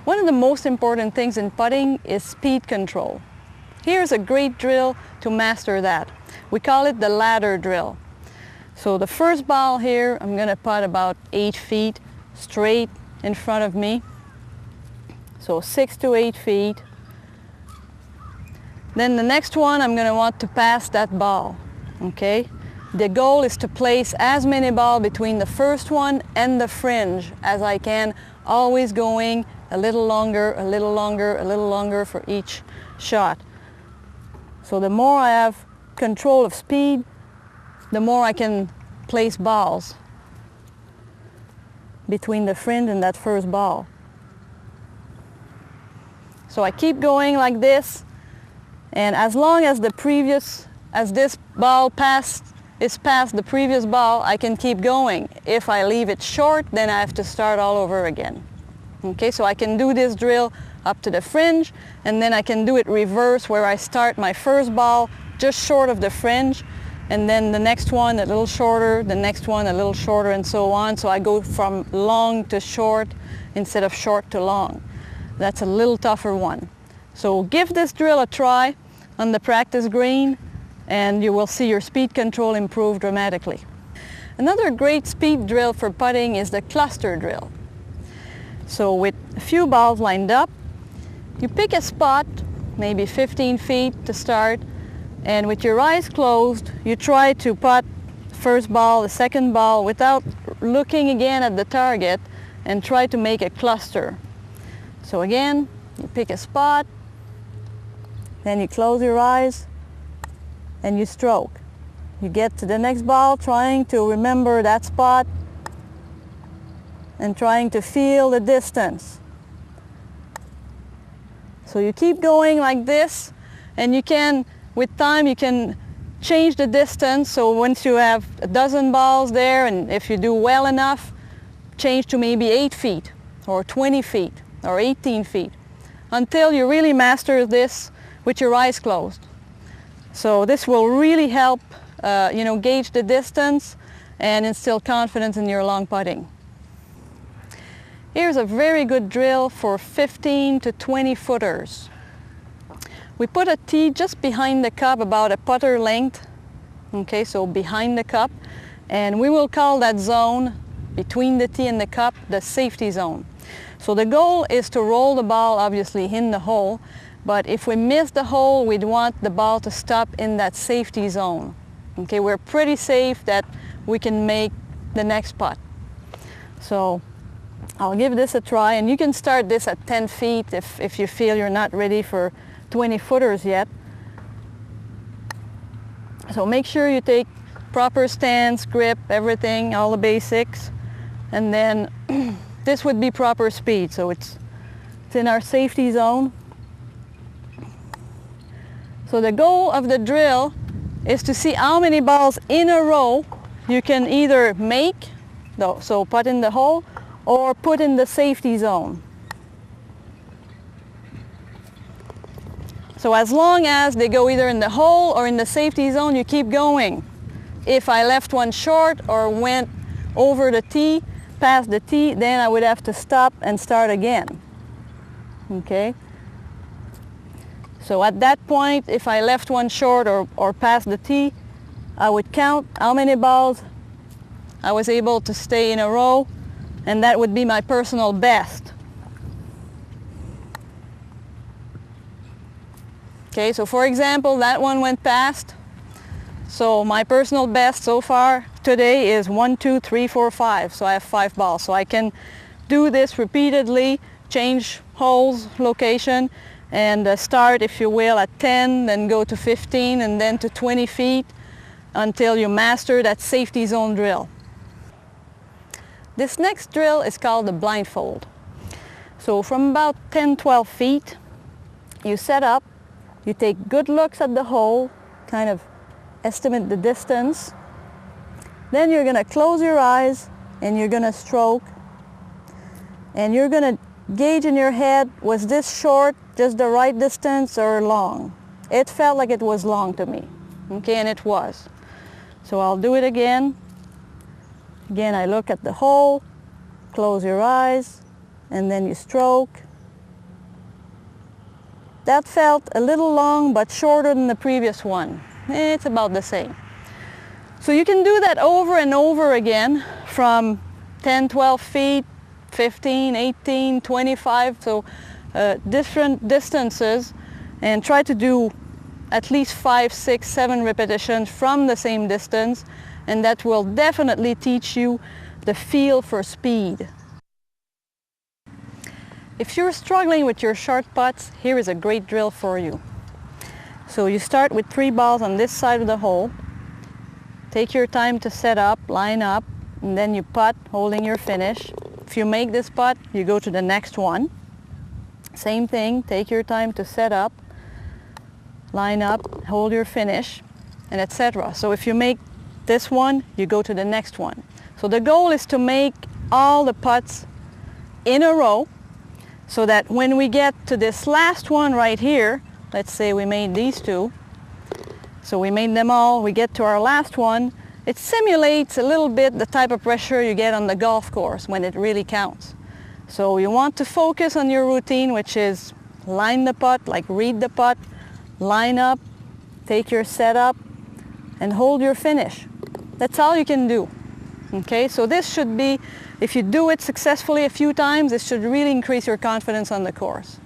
One of the most important things in putting is speed control. Here's a great drill to master that. We call it the ladder drill. So the first ball here, I'm going to putt about 8 feet straight in front of me. So 6 to 8 feet. Then the next one, I'm going to want to pass that ball. Okay? The goal is to place as many balls between the first one and the fringe as I can, always going a little longer, a little longer, a little longer for each shot. So the more I have control of speed, the more I can place balls between the fringe and that first ball. So I keep going like this, and as long as this ball is past the previous ball, I can keep going. If I leave it short, then I have to start all over again. Okay, so I can do this drill up to the fringe, and then I can do it reverse, where I start my first ball just short of the fringe, and then the next one a little shorter, the next one a little shorter, and so on. So I go from long to short instead of short to long. That's a little tougher one. So give this drill a try on the practice green, and you will see your speed control improve dramatically. Another great speed drill for putting is the cluster drill. So with a few balls lined up, you pick a spot, maybe 15 feet to start, and with your eyes closed, you try to putt the first ball, the second ball, without looking again at the target, and try to make a cluster. So again, you pick a spot, then you close your eyes, and you stroke. You get to the next ball, trying to remember that spot and trying to feel the distance. So you keep going like this, and you can, with time, you can change the distance. So once you have a dozen balls there, and if you do well enough, change to maybe 8 feet or 20 feet or 18 feet until you really master this with your eyes closed. So this will really help gauge the distance and instill confidence in your long putting. Here's a very good drill for 15 to 20 footers. We put a tee just behind the cup, about a putter length, okay, so behind the cup, and we will call that zone between the tee and the cup the safety zone. So the goal is to roll the ball obviously in the hole, but if we miss the hole, we'd want the ball to stop in that safety zone. Okay, we're pretty safe that we can make the next putt. So I'll give this a try, and you can start this at 10 feet if you feel you're not ready for 20 footers yet. So make sure you take proper stance, grip, everything, all the basics, and then this would be proper speed. So it's in our safety zone. So the goal of the drill is to see how many balls in a row you can either make, so put in the hole, or put in the safety zone. So as long as they go either in the hole or in the safety zone, you keep going. If I left one short or went over the tee, past the tee, then I would have to stop and start again. Okay? So at that point, if I left one short or past the tee, I would count how many balls I was able to stay in a row, and that would be my personal best. Okay, so for example, that one went past. So my personal best so far today is 1, 2, 3, 4, 5. So I have 5 balls. So I can do this repeatedly, change holes, location, and start, if you will, at 10, then go to 15, and then to 20 feet until you master that safety zone drill. This next drill is called the blindfold. So from about 10, 12 feet, you set up, you take good looks at the hole, kind of estimate the distance. Then you're going to close your eyes and you're going to stroke. And you're going to gauge in your head, was this short, just the right distance, or long? It felt like it was long to me. Okay, and it was. So I'll do it again. Again, I look at the hole, close your eyes, and then you stroke, That felt a little long but shorter than the previous one. It's about the same. So you can do that over and over again from 10, 12 feet, 15, 18, 25, so different distances, and try to do at least 5, 6, 7 repetitions from the same distance, and that will definitely teach you the feel for speed. If you're struggling with your short putts, here is a great drill for you. So you start with 3 balls on this side of the hole. Take your time to set up, line up, and then you putt holding your finish. If you make this putt, you go to the next one. Same thing, take your time to set up, line up, hold your finish, and etc. So if you make this one, you go to the next one. So the goal is to make all the putts in a row, so that when we get to this last one right here, let's say we made these 2, so we made them all, we get to our last one, it simulates a little bit the type of pressure you get on the golf course when it really counts. So you want to focus on your routine, which is line the putt, like read the putt, line up, take your setup, and hold your finish. That's all you can do. Okay, so this should be, if you do it successfully a few times, this should really increase your confidence on the course.